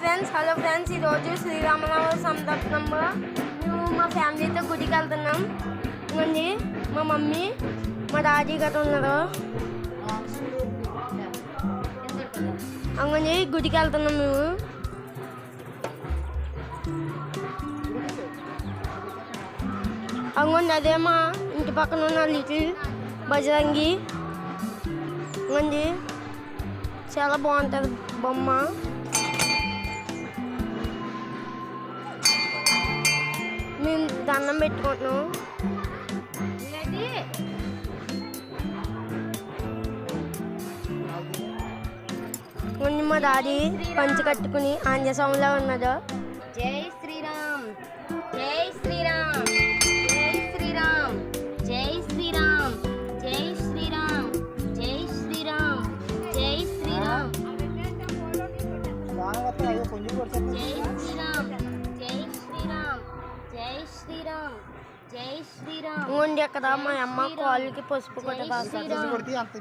Hello friends, ఈరోజు శ్రీరామనవమి సందర్భంగా మేము మా ఫ్యామిలీతో గుడికి వెళ్తున్నాం. ఇవ్వండి మా మమ్మీ, మా డాడీ గట్రా ఉన్నారు. అవునండి, గుడికి వెళ్తున్నాం మేము. అవునండి, అదే మా ఇంటి పక్కన ఉన్న లిటిల్ బజరంగి. అవునండి, చాలా బాగుంటుంది బొమ్మ. మేము దండం పెట్టుకుంటున్నాం. కొంచెం మా డాడీ పంచి కట్టుకుని ఆంజనేయ స్వామిలా ఉన్నాడు. జై శ్రీరామ్, జై శ్రీరామ్, జై శ్రీరామ్, జై శ్రీరామ్, జై శ్రీరామ్, జై శ్రీరామ్, జై శ్రీరామ్, జై శ్రీరామ్, జై శ్రీరామ్, జై శ్రీరామ్, జై శ్రీరామ్. ఇంకోండి అక్కడ మా అమ్మ కాళ్ళకి పసుపు కొట్ట రాస్తారు.